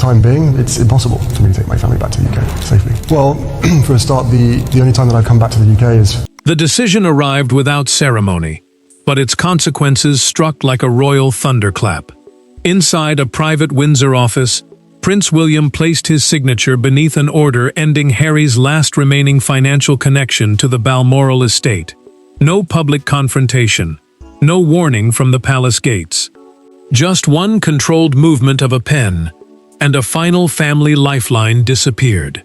time being, it's impossible for me to take my family back to the UK safely. Well, for a start, the only time that I've come back to the UK is... The decision arrived without ceremony, but its consequences struck like a royal thunderclap. Inside a private Windsor office, Prince William placed his signature beneath an order ending Harry's last remaining financial connection to the Balmoral estate. No public confrontation, no warning from the palace gates. Just one controlled movement of a pen, and a final family lifeline disappeared.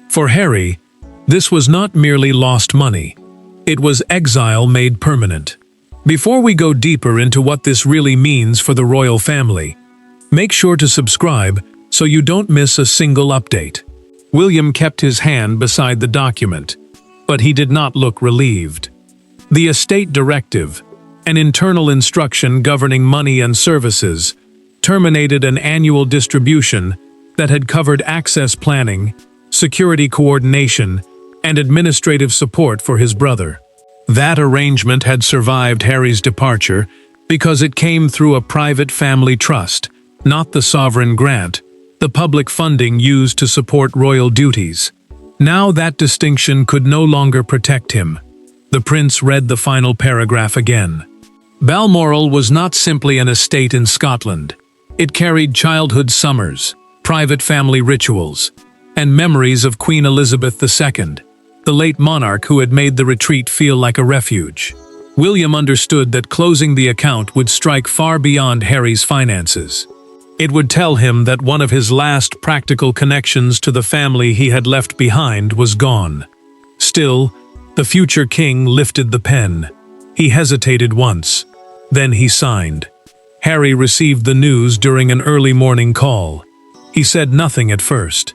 For Harry, this was not merely lost money. It was exile made permanent. Before we go deeper into what this really means for the royal family, make sure to subscribe so you don't miss a single update. William kept his hand beside the document, but he did not look relieved. The estate directive, an internal instruction governing money and services, terminated an annual distribution that had covered access planning, security coordination, and administrative support for his brother. That arrangement had survived Harry's departure because it came through a private family trust, not the sovereign grant, the public funding used to support royal duties. Now that distinction could no longer protect him. The prince read the final paragraph again. Balmoral was not simply an estate in Scotland. It carried childhood summers, private family rituals, and memories of Queen Elizabeth II, the late monarch who had made the retreat feel like a refuge. William understood that closing the account would strike far beyond Harry's finances. It would tell him that one of his last practical connections to the family he had left behind was gone. Still, the future king lifted the pen. He hesitated once. Then he signed. Harry received the news during an early morning call. He said nothing at first.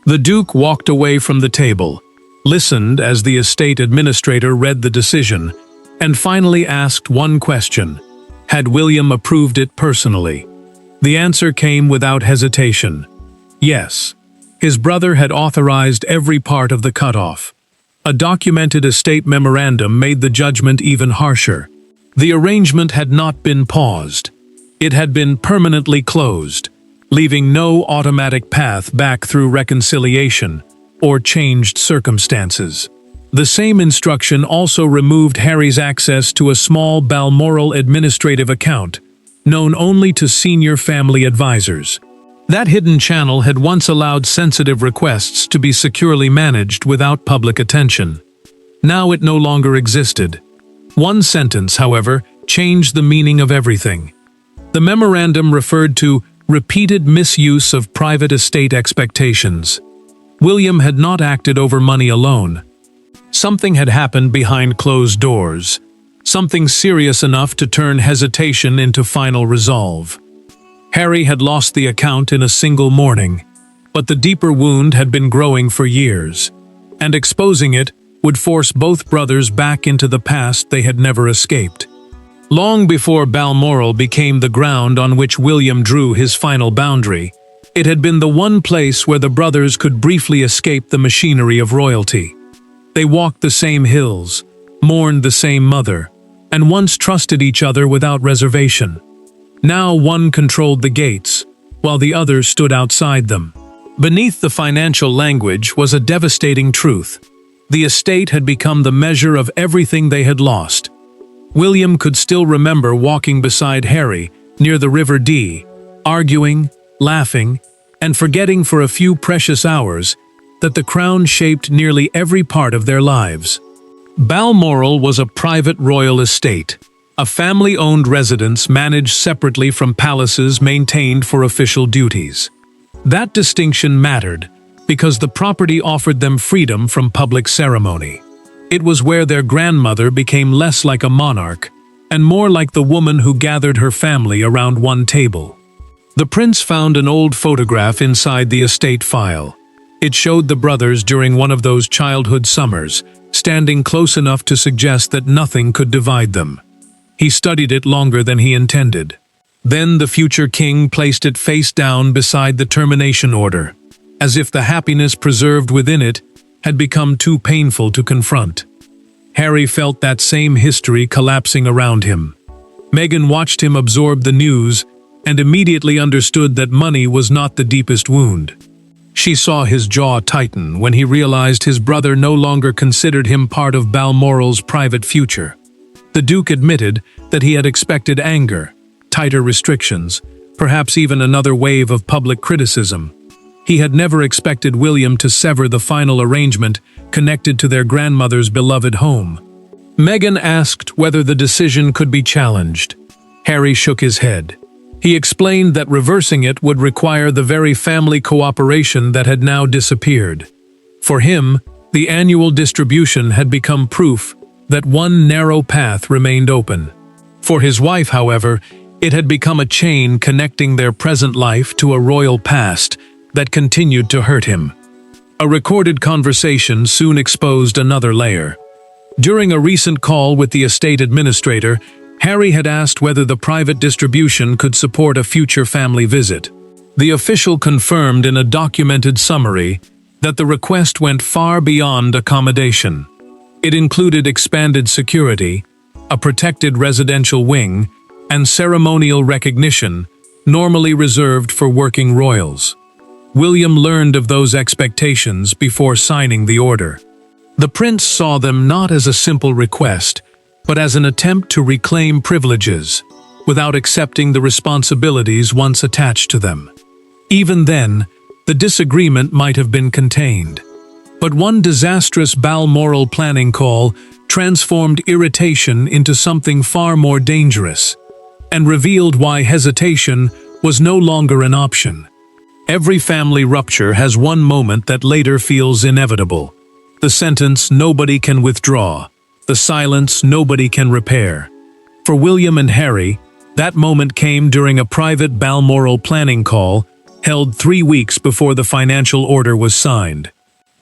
The Duke walked away from the table, listened as the estate administrator read the decision, and finally asked one question: had William approved it personally? The answer came without hesitation. Yes. His brother had authorized every part of the cutoff. A documented estate memorandum made the judgment even harsher. The arrangement had not been paused. It had been permanently closed, leaving no automatic path back through reconciliation or changed circumstances. The same instruction also removed Harry's access to a small Balmoral administrative account, known only to senior family advisors. That hidden channel had once allowed sensitive requests to be securely managed without public attention. Now it no longer existed. One sentence, however, changed the meaning of everything. The memorandum referred to repeated misuse of private estate expectations. William had not acted over money alone. Something had happened behind closed doors, something serious enough to turn hesitation into final resolve. Harry had lost the account in a single morning, but the deeper wound had been growing for years, and exposing it would force both brothers back into the past they had never escaped. Long before Balmoral became the ground on which William drew his final boundary, it had been the one place where the brothers could briefly escape the machinery of royalty. They walked the same hills, mourned the same mother, and once trusted each other without reservation. Now one controlled the gates, while the other stood outside them. Beneath the financial language was a devastating truth. The estate had become the measure of everything they had lost. William could still remember walking beside Harry near the River Dee, arguing, laughing, and forgetting for a few precious hours that the crown shaped nearly every part of their lives. Balmoral was a private royal estate, a family-owned residence managed separately from palaces maintained for official duties. That distinction mattered because the property offered them freedom from public ceremony. It was where their grandmother became less like a monarch and more like the woman who gathered her family around one table. The prince found an old photograph inside the estate file. It showed the brothers during one of those childhood summers, standing close enough to suggest that nothing could divide them. He studied it longer than he intended. Then the future king placed it face down beside the termination order, as if the happiness preserved within it had become too painful to confront. Harry felt that same history collapsing around him. Meghan watched him absorb the news and immediately understood that money was not the deepest wound. She saw his jaw tighten when he realized his brother no longer considered him part of Balmoral's private future. The Duke admitted that he had expected anger, tighter restrictions, perhaps even another wave of public criticism. He had never expected William to sever the final arrangement connected to their grandmother's beloved home. Meghan asked whether the decision could be challenged. Harry shook his head. He explained that reversing it would require the very family cooperation that had now disappeared. For him, the annual distribution had become proof that one narrow path remained open. For his wife, however, it had become a chain connecting their present life to a royal past that continued to hurt him. A recorded conversation soon exposed another layer. During a recent call with the estate administrator, Harry had asked whether the private distribution could support a future family visit. The official confirmed in a documented summary that the request went far beyond accommodation. It included expanded security, a protected residential wing, and ceremonial recognition, normally reserved for working royals. William learned of those expectations before signing the order. The prince saw them not as a simple request, but as an attempt to reclaim privileges, without accepting the responsibilities once attached to them. Even then, the disagreement might have been contained. But one disastrous Balmoral planning call transformed irritation into something far more dangerous, and revealed why hesitation was no longer an option. Every family rupture has one moment that later feels inevitable. The sentence nobody can withdraw, the silence nobody can repair. For William and Harry, that moment came during a private Balmoral planning call held 3 weeks before the financial order was signed.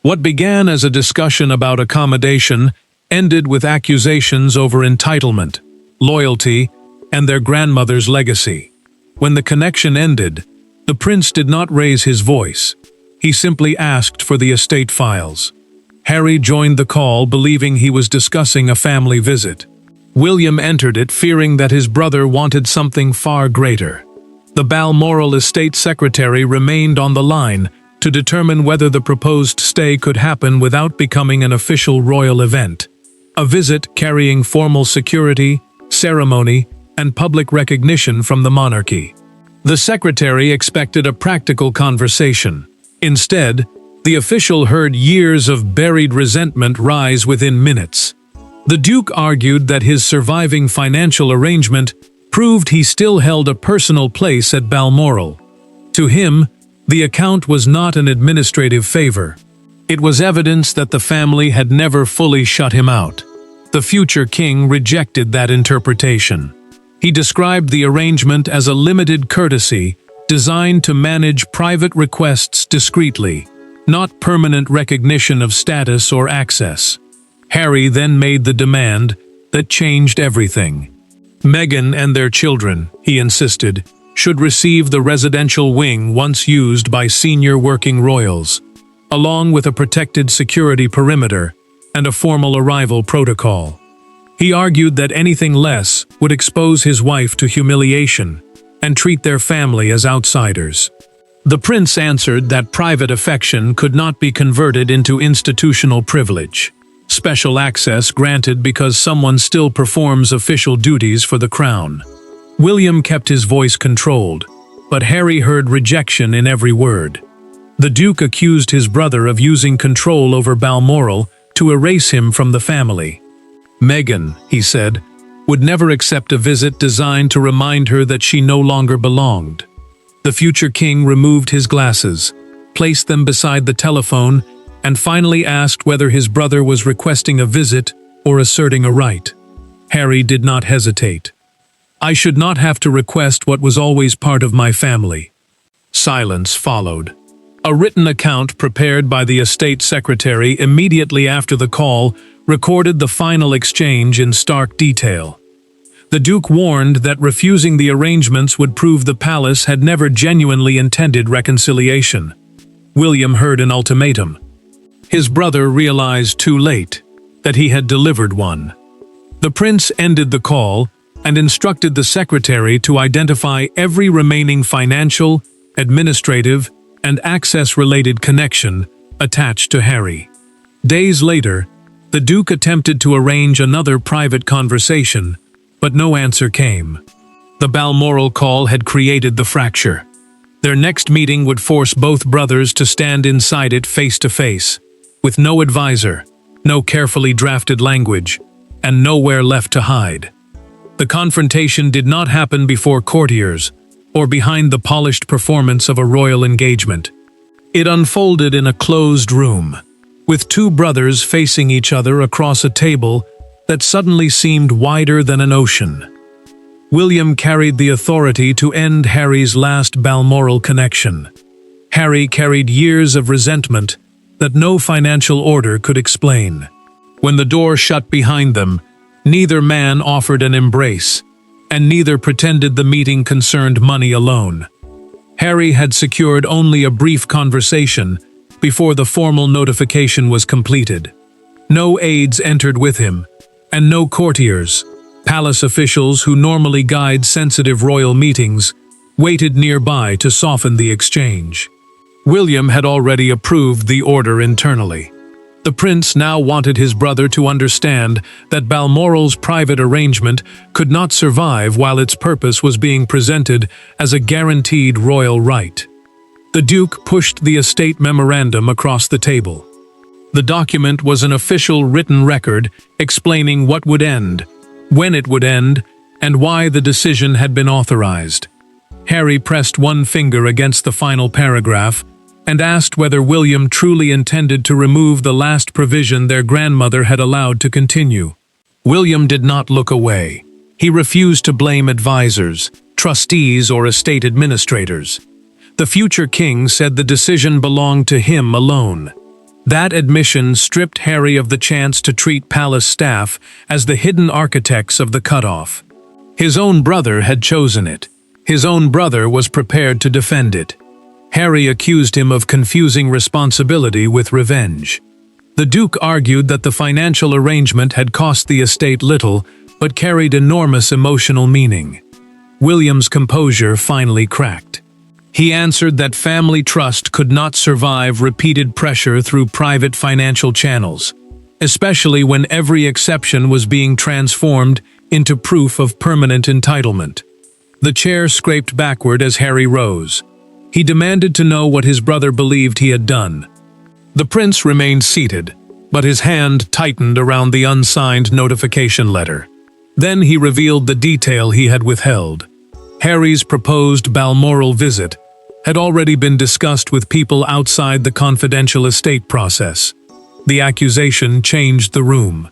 What began as a discussion about accommodation ended with accusations over entitlement, loyalty, and their grandmother's legacy. When the connection ended, the prince did not raise his voice. He simply asked for the estate files. Harry joined the call believing he was discussing a family visit. William entered it fearing that his brother wanted something far greater. The Balmoral estate secretary remained on the line to determine whether the proposed stay could happen without becoming an official royal event. A visit carrying formal security, ceremony, and public recognition from the monarchy. The secretary expected a practical conversation. Instead, the official heard years of buried resentment rise within minutes. The Duke argued that his surviving financial arrangement proved he still held a personal place at Balmoral. To him, the account was not an administrative favor. It was evidence that the family had never fully shut him out. The future king rejected that interpretation. He described the arrangement as a limited courtesy designed to manage private requests discreetly, not permanent recognition of status or access. Harry then made the demand that changed everything. Meghan and their children, he insisted, should receive the residential wing once used by senior working royals, along with a protected security perimeter and a formal arrival protocol. He argued that anything less would expose his wife to humiliation and treat their family as outsiders. The prince answered that private affection could not be converted into institutional privilege, special access granted because someone still performs official duties for the crown. William kept his voice controlled, but Harry heard rejection in every word. The Duke accused his brother of using control over Balmoral to erase him from the family. Meghan, he said, would never accept a visit designed to remind her that she no longer belonged. The future king removed his glasses, placed them beside the telephone, and finally asked whether his brother was requesting a visit or asserting a right. Harry did not hesitate. "I should not have to request what was always part of my family." Silence followed. A written account prepared by the estate secretary immediately after the call recorded the final exchange in stark detail. The Duke warned that refusing the arrangements would prove the palace had never genuinely intended reconciliation. William heard an ultimatum. His brother realized too late that he had delivered one. The prince ended the call, and instructed the secretary to identify every remaining financial, administrative, and access-related connection attached to Harry. Days later, the Duke attempted to arrange another private conversation, but no answer came. The Balmoral call had created the fracture. Their next meeting would force both brothers to stand inside it face to face, with no advisor, no carefully drafted language, and nowhere left to hide. The confrontation did not happen before courtiers, or behind the polished performance of a royal engagement. It unfolded in a closed room, with two brothers facing each other across a table that suddenly seemed wider than an ocean. William carried the authority to end Harry's last Balmoral connection. Harry carried years of resentment that no financial order could explain. When the door shut behind them, neither man offered an embrace, and neither pretended the meeting concerned money alone. Harry had secured only a brief conversation before the formal notification was completed. No aides entered with him, and no courtiers, palace officials who normally guide sensitive royal meetings, waited nearby to soften the exchange. William had already approved the order internally. The prince now wanted his brother to understand that Balmoral's private arrangement could not survive while its purpose was being presented as a guaranteed royal right. The Duke pushed the estate memorandum across the table. The document was an official written record explaining what would end, when it would end, and why the decision had been authorized. Harry pressed one finger against the final paragraph and asked whether William truly intended to remove the last provision their grandmother had allowed to continue. William did not look away. He refused to blame advisors, trustees, or estate administrators. The future king said the decision belonged to him alone. That admission stripped Harry of the chance to treat palace staff as the hidden architects of the cutoff. His own brother had chosen it. His own brother was prepared to defend it. Harry accused him of confusing responsibility with revenge. The Duke argued that the financial arrangement had cost the estate little, but carried enormous emotional meaning. William's composure finally cracked. He answered that family trust could not survive repeated pressure through private financial channels, especially when every exception was being transformed into proof of permanent entitlement. The chair scraped backward as Harry rose. He demanded to know what his brother believed he had done. The prince remained seated, but his hand tightened around the unsigned notification letter. Then he revealed the detail he had withheld. Harry's proposed Balmoral visit had already been discussed with people outside the confidential estate process. The accusation changed the room.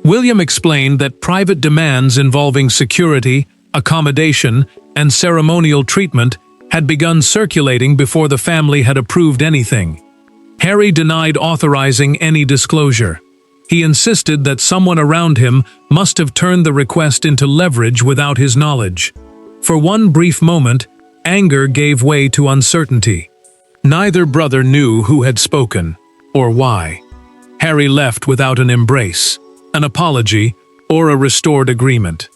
William explained that private demands involving security, accommodation, and ceremonial treatment had begun circulating before the family had approved anything. Harry denied authorizing any disclosure. He insisted that someone around him must have turned the request into leverage without his knowledge. For one brief moment, anger gave way to uncertainty. Neither brother knew who had spoken, or why. Harry left without an embrace, an apology, or a restored agreement.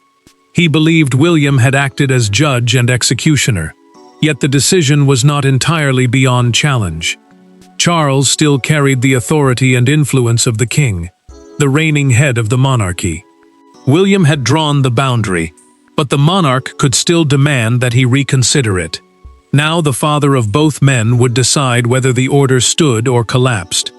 He believed William had acted as judge and executioner, yet the decision was not entirely beyond challenge. Charles still carried the authority and influence of the king, the reigning head of the monarchy. William had drawn the boundary, but the monarch could still demand that he reconsider it. Now the father of both men would decide whether the order stood or collapsed.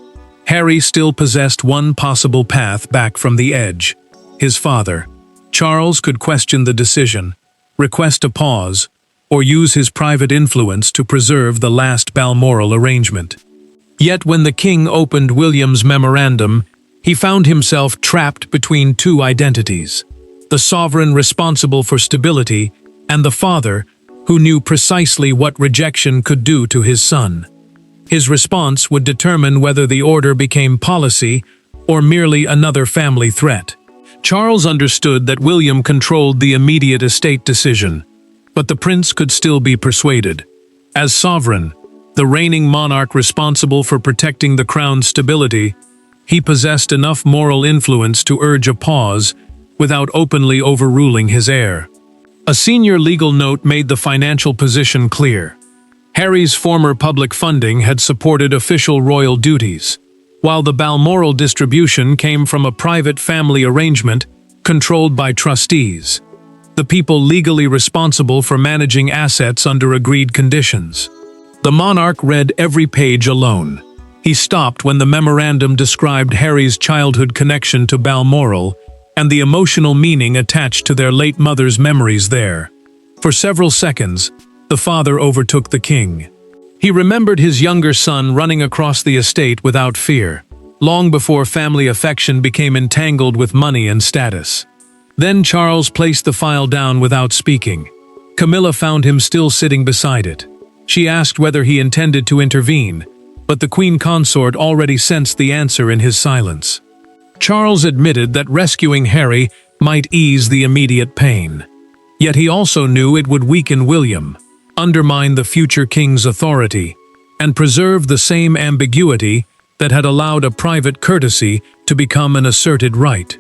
Harry still possessed one possible path back from the edge: his father. Charles could question the decision, request a pause, or use his private influence to preserve the last Balmoral arrangement. Yet when the king opened William's memorandum, he found himself trapped between two identities: the sovereign responsible for stability and the father who knew precisely what rejection could do to his son. His response would determine whether the order became policy or merely another family threat. Charles understood that William controlled the immediate estate decision, but the prince could still be persuaded. As sovereign, the reigning monarch responsible for protecting the crown's stability, he possessed enough moral influence to urge a pause without openly overruling his heir. A senior legal note made the financial position clear. Harry's former public funding had supported official royal duties, while the Balmoral distribution came from a private family arrangement controlled by trustees, the people legally responsible for managing assets under agreed conditions. The monarch read every page alone. He stopped when the memorandum described Harry's childhood connection to Balmoral and the emotional meaning attached to their late mother's memories there. For several seconds, the father overtook the king. He remembered his younger son running across the estate without fear, long before family affection became entangled with money and status. Then Charles placed the file down without speaking. Camilla found him still sitting beside it. She asked whether he intended to intervene, but the queen consort already sensed the answer in his silence. Charles admitted that rescuing Harry might ease the immediate pain. Yet he also knew it would weaken William, undermine the future king's authority, and preserve the same ambiguity that had allowed a private courtesy to become an asserted right.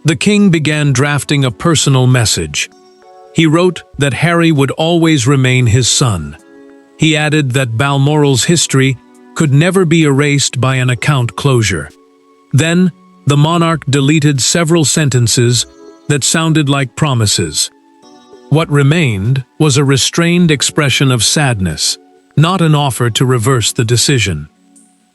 The king began drafting a personal message. He wrote that Harry would always remain his son. He added that Balmoral's history could never be erased by an account closure. Then, the monarch deleted several sentences that sounded like promises. What remained was a restrained expression of sadness, not an offer to reverse the decision.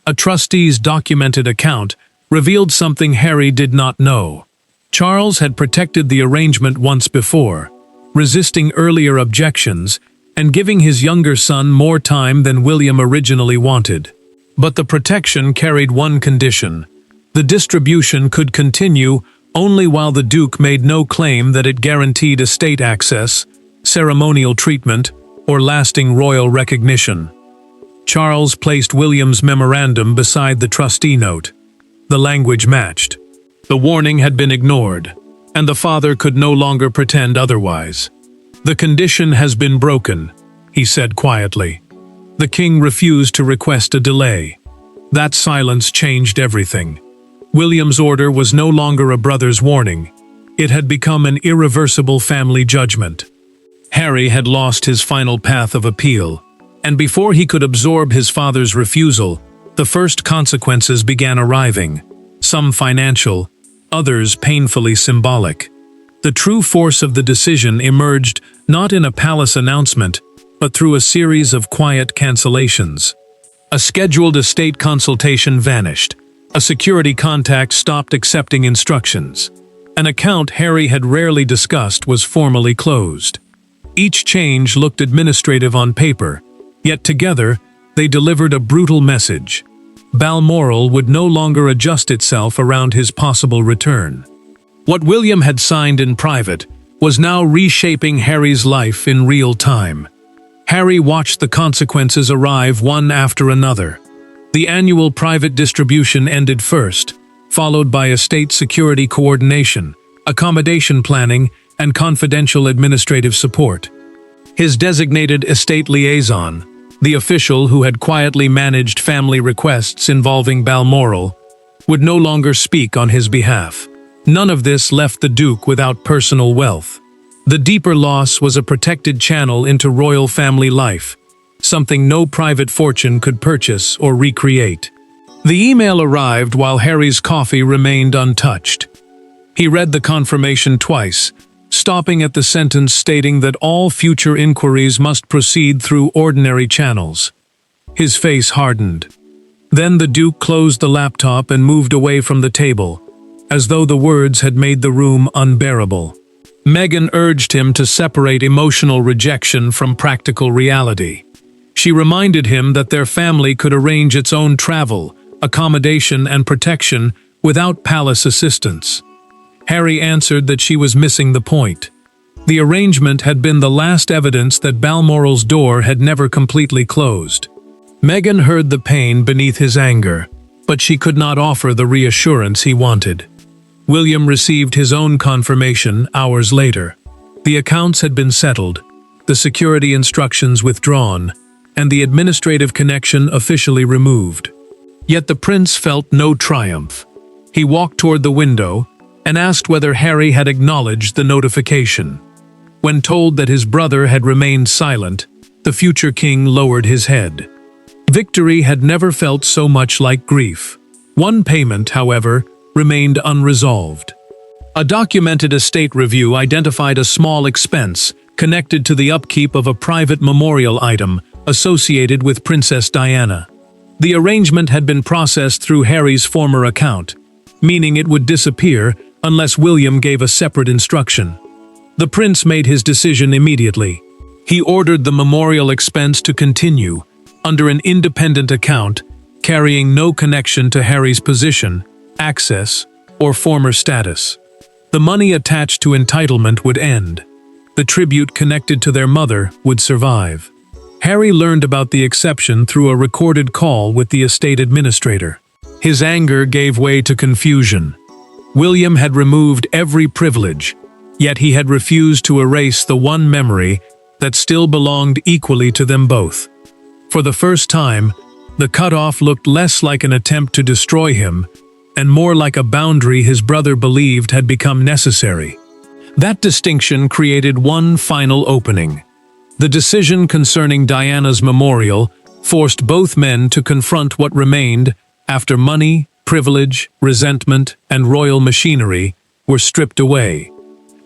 A trustee's documented account revealed something Harry did not know. Charles had protected the arrangement once before, resisting earlier objections and giving his younger son more time than William originally wanted. But the protection carried one condition: the distribution could continue only while the Duke made no claim that it guaranteed estate access, ceremonial treatment, or lasting royal recognition. Charles placed William's memorandum beside the trustee note. The language matched. The warning had been ignored, and the father could no longer pretend otherwise. "The condition has been broken," he said quietly. The king refused to request a delay. That silence changed everything. William's order was no longer a brother's warning. It had become an irreversible family judgment. Harry had lost his final path of appeal, and before he could absorb his father's refusal, the first consequences began arriving, some financial, others painfully symbolic. The true force of the decision emerged not in a palace announcement, but through a series of quiet cancellations. A scheduled estate consultation vanished. A security contact stopped accepting instructions. An account Harry had rarely discussed was formally closed. Each change looked administrative on paper, yet together they delivered a brutal message. Balmoral would no longer adjust itself around his possible return. What William had signed in private was now reshaping Harry's life in real time. Harry watched the consequences arrive one after another. The annual private distribution ended first, followed by estate security coordination, accommodation planning, and confidential administrative support. His designated estate liaison, the official who had quietly managed family requests involving Balmoral, would no longer speak on his behalf. None of this left the Duke without personal wealth. The deeper loss was a protected channel into royal family life, something no private fortune could purchase or recreate. The email arrived while Harry's coffee remained untouched. He read the confirmation twice, stopping at the sentence stating that all future inquiries must proceed through ordinary channels. His face hardened. Then the Duke closed the laptop and moved away from the table, as though the words had made the room unbearable. Meghan urged him to separate emotional rejection from practical reality. She reminded him that their family could arrange its own travel, accommodation, and protection without palace assistance. Harry answered that she was missing the point. The arrangement had been the last evidence that Balmoral's door had never completely closed. Meghan heard the pain beneath his anger, but she could not offer the reassurance he wanted. William received his own confirmation hours later. The accounts had been settled, the security instructions withdrawn, and the administrative connection officially removed. Yet the prince felt no triumph. He walked toward the window, and asked whether Harry had acknowledged the notification. When told that his brother had remained silent, the future king lowered his head. Victory had never felt so much like grief. One payment, however, remained unresolved. A documented estate review identified a small expense connected to the upkeep of a private memorial item associated with Princess Diana. The arrangement had been processed through Harry's former account, meaning it would disappear unless William gave a separate instruction. The prince made his decision immediately. He ordered the memorial expense to continue under an independent account carrying no connection to Harry's position, access, or former status. The money attached to entitlement would end. The tribute connected to their mother would survive. Harry learned about the exception through a recorded call with the estate administrator. His anger gave way to confusion. William had removed every privilege, yet he had refused to erase the one memory that still belonged equally to them both. For the first time, the cutoff looked less like an attempt to destroy him and more like a boundary his brother believed had become necessary. That distinction created one final opening. The decision concerning Diana's memorial forced both men to confront what remained after money, privilege, resentment, and royal machinery were stripped away.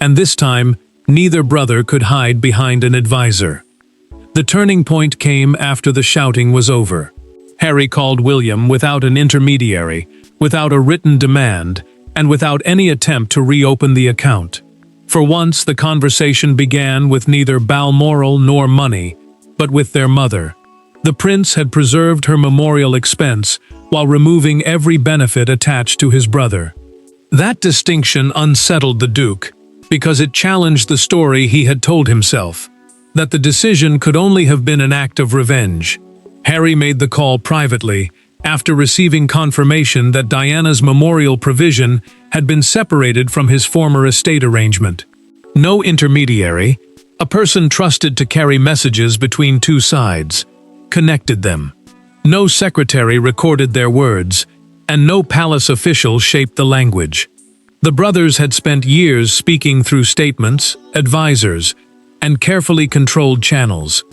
And this time, neither brother could hide behind an advisor. The turning point came after the shouting was over. Harry called William without an intermediary, without a written demand, and without any attempt to reopen the account. For once, the conversation began with neither Balmoral nor money, but with their mother. The prince had preserved her memorial expense while removing every benefit attached to his brother. That distinction unsettled the Duke, because it challenged the story he had told himself, that the decision could only have been an act of revenge. Harry made the call privately, after receiving confirmation that Diana's memorial provision had been separated from his former estate arrangement. No intermediary, a person trusted to carry messages between two sides, connected them. No secretary recorded their words, and no palace official shaped the language. The brothers had spent years speaking through statements, advisors, and carefully controlled channels.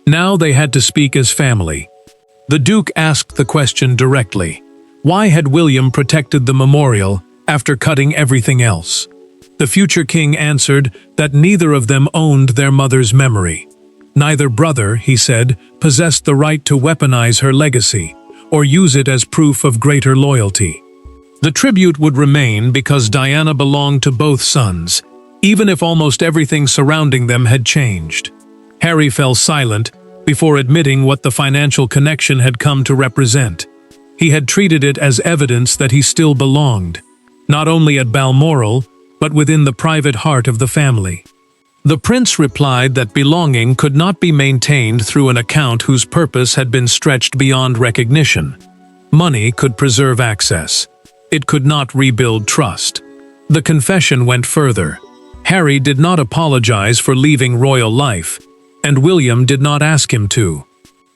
Now they had to speak as family. The Duke asked the question directly. Why had William protected the memorial after cutting everything else? The future king answered that neither of them owned their mother's memory. Neither brother, he said, possessed the right to weaponize her legacy or use it as proof of greater loyalty. The tribute would remain because Diana belonged to both sons, even if almost everything surrounding them had changed. Harry fell silent before admitting what the financial connection had come to represent. He had treated it as evidence that he still belonged, not only at Balmoral, but within the private heart of the family. The prince replied that belonging could not be maintained through an account whose purpose had been stretched beyond recognition. Money could preserve access. It could not rebuild trust. The confession went further. Harry did not apologize for leaving royal life, and William did not ask him to.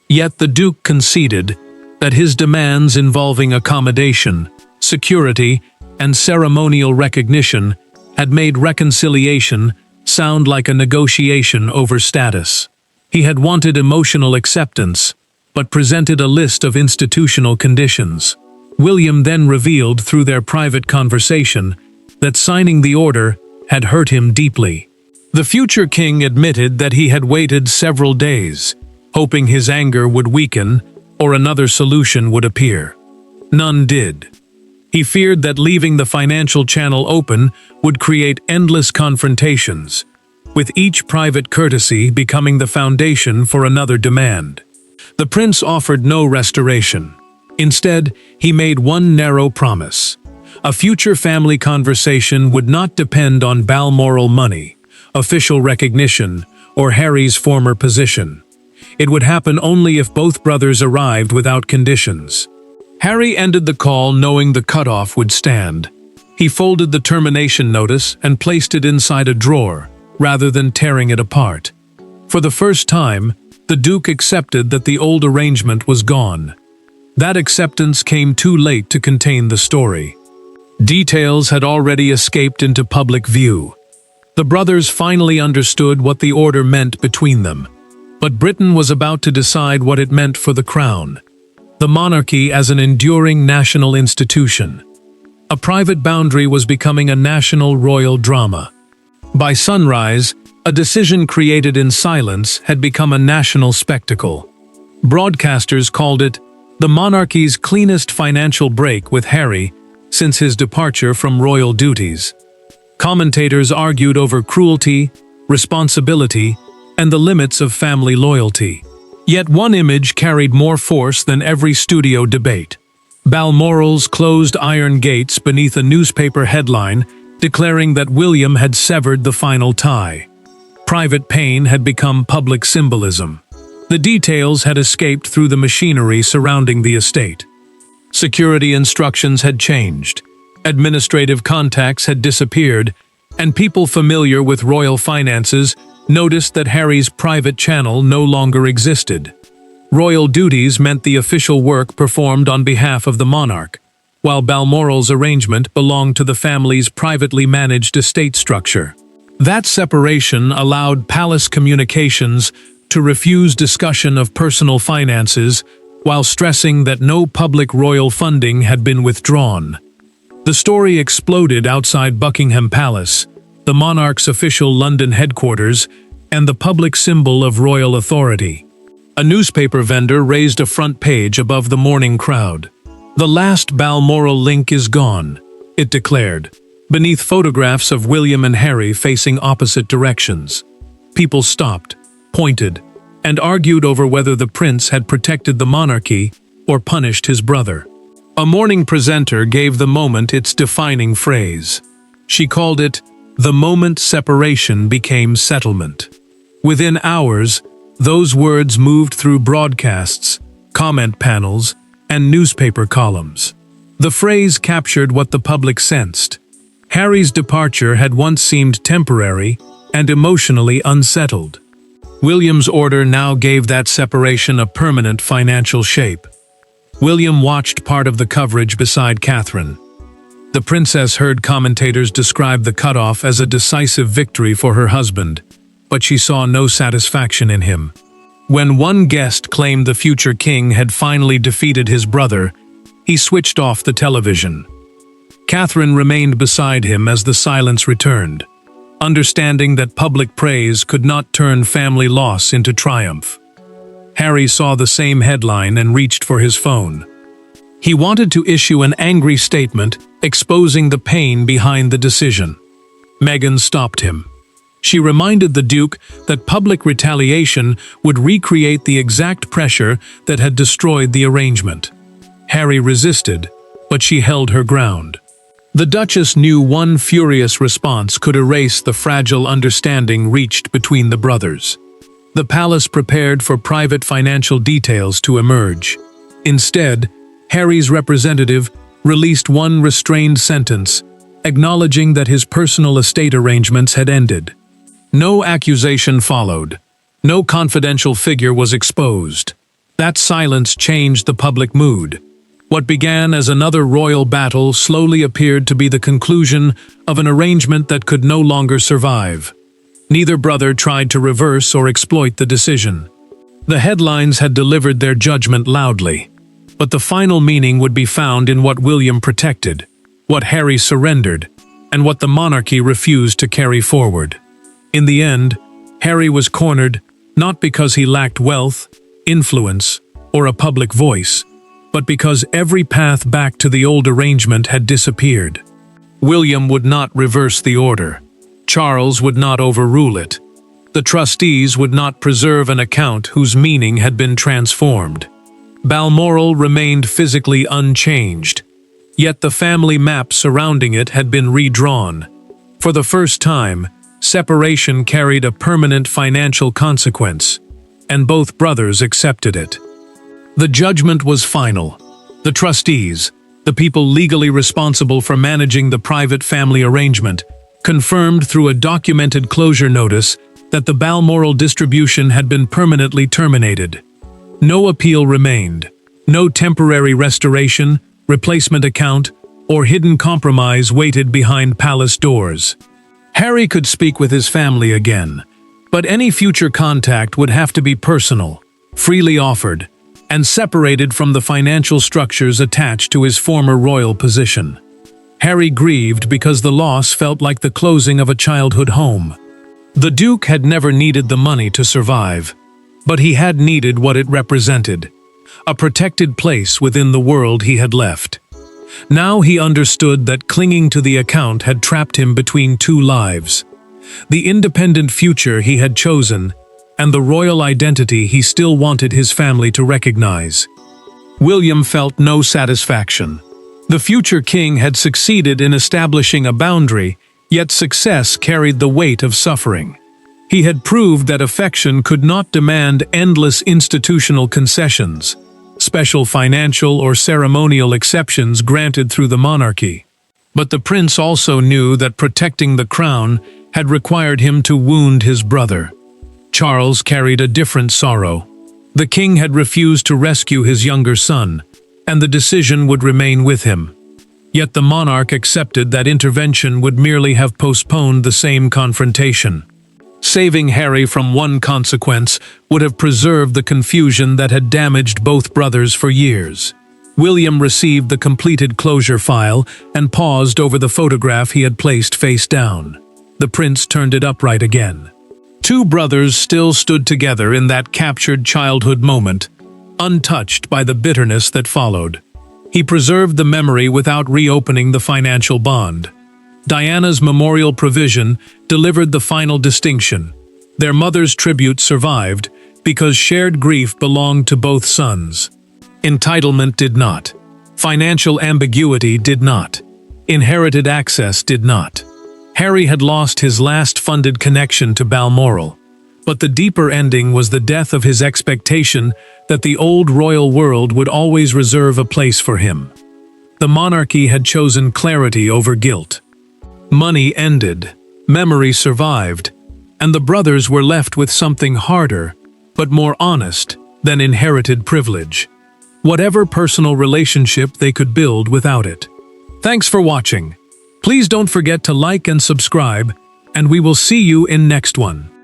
Yet the Duke conceded that his demands involving accommodation, security, and ceremonial recognition had made reconciliation sound like a negotiation over status. He had wanted emotional acceptance, but presented a list of institutional conditions. William then revealed through their private conversation that signing the order had hurt him deeply. The future king admitted that he had waited several days, hoping his anger would weaken or another solution would appear. None did. He feared that leaving the financial channel open would create endless confrontations, with each private courtesy becoming the foundation for another demand. The prince offered no restoration. Instead, he made one narrow promise. A future family conversation would not depend on Balmoral money, official recognition, or Harry's former position. It would happen only if both brothers arrived without conditions. Harry ended the call knowing the cutoff would stand. He folded the termination notice and placed it inside a drawer, rather than tearing it apart. For the first time, the Duke accepted that the old arrangement was gone. That acceptance came too late to contain the story. Details had already escaped into public view. The brothers finally understood what the order meant between them. But Britain was about to decide what it meant for the crown. The monarchy as an enduring national institution. A private boundary was becoming a national royal drama. By sunrise, a decision created in silence had become a national spectacle. Broadcasters called it the monarchy's cleanest financial break with Harry since his departure from royal duties. Commentators argued over cruelty, responsibility, and the limits of family loyalty. Yet one image carried more force than every studio debate. Balmoral's closed iron gates beneath a newspaper headline declaring that William had severed the final tie. Private pain had become public symbolism. The details had escaped through the machinery surrounding the estate. Security instructions had changed. Administrative contacts had disappeared, and people familiar with royal finances noticed that Harry's private channel no longer existed. Royal duties meant the official work performed on behalf of the monarch, while Balmoral's arrangement belonged to the family's privately managed estate structure. That separation allowed palace communications to refuse discussion of personal finances while stressing that no public royal funding had been withdrawn. The story exploded outside Buckingham Palace, the monarch's official London headquarters, and the public symbol of royal authority. A newspaper vendor raised a front page above the morning crowd. "The last Balmoral link is gone," it declared, beneath photographs of William and Harry facing opposite directions. People stopped, pointed, and argued over whether the prince had protected the monarchy or punished his brother. A morning presenter gave the moment its defining phrase. She called it, "The moment separation became settlement." Within hours, those words moved through broadcasts, comment panels, and newspaper columns. The phrase captured what the public sensed. Harry's departure had once seemed temporary and emotionally unsettled. William's order now gave that separation a permanent financial shape. William watched part of the coverage beside Catherine. The princess heard commentators describe the cutoff as a decisive victory for her husband, but she saw no satisfaction in him. When one guest claimed the future king had finally defeated his brother, he switched off the television. Catherine remained beside him as the silence returned, understanding that public praise could not turn family loss into triumph. Harry saw the same headline and reached for his phone. He wanted to issue an angry statement exposing the pain behind the decision. Meghan stopped him. She reminded the Duke that public retaliation would recreate the exact pressure that had destroyed the arrangement. Harry resisted, but she held her ground. The Duchess knew one furious response could erase the fragile understanding reached between the brothers. The palace prepared for private financial details to emerge. Instead, Harry's representative released one restrained sentence, acknowledging that his personal estate arrangements had ended. No accusation followed. No confidential figure was exposed. That silence changed the public mood. What began as another royal battle slowly appeared to be the conclusion of an arrangement that could no longer survive. Neither brother tried to reverse or exploit the decision. The headlines had delivered their judgment loudly, but the final meaning would be found in what William protected, what Harry surrendered, and what the monarchy refused to carry forward. In the end, Harry was cornered not because he lacked wealth, influence, or a public voice, but because every path back to the old arrangement had disappeared. William would not reverse the order. Charles would not overrule it. The trustees would not preserve an account whose meaning had been transformed. Balmoral remained physically unchanged, yet the family map surrounding it had been redrawn. For the first time, separation carried a permanent financial consequence, and both brothers accepted it. The judgment was final. The trustees, the people legally responsible for managing the private family arrangement, confirmed through a documented closure notice that the Balmoral distribution had been permanently terminated. No appeal remained. No temporary restoration, replacement account, or hidden compromise waited behind palace doors. Harry could speak with his family again, but any future contact would have to be personal, freely offered, and separated from the financial structures attached to his former royal position. Harry grieved because the loss felt like the closing of a childhood home. The Duke had never needed the money to survive, but he had needed what it represented, a protected place within the world he had left. Now he understood that clinging to the account had trapped him between two lives: the independent future he had chosen, and the royal identity he still wanted his family to recognize. William felt no satisfaction. The future king had succeeded in establishing a boundary, yet success carried the weight of suffering. He had proved that affection could not demand endless institutional concessions, special financial or ceremonial exceptions granted through the monarchy. But the prince also knew that protecting the crown had required him to wound his brother. Charles carried a different sorrow. The king had refused to rescue his younger son, and the decision would remain with him. Yet the monarch accepted that intervention would merely have postponed the same confrontation. Saving Harry from one consequence would have preserved the confusion that had damaged both brothers for years. William received the completed closure file and paused over the photograph he had placed face down. The prince turned it upright again. Two brothers still stood together in that captured childhood moment, untouched by the bitterness that followed. He preserved the memory without reopening the financial bond. Diana's memorial provision delivered the final distinction. Their mother's tribute survived because shared grief belonged to both sons. Entitlement did not. Financial ambiguity did not. Inherited access did not. Harry had lost his last funded connection to Balmoral, but the deeper ending was the death of his expectation that the old royal world would always reserve a place for him. The monarchy had chosen clarity over guilt. Money ended, memory survived, and the brothers were left with something harder, but more honest, than inherited privilege. Whatever personal relationship they could build without it. Thanks for watching. Please don't forget to like and subscribe, and we will see you in next one.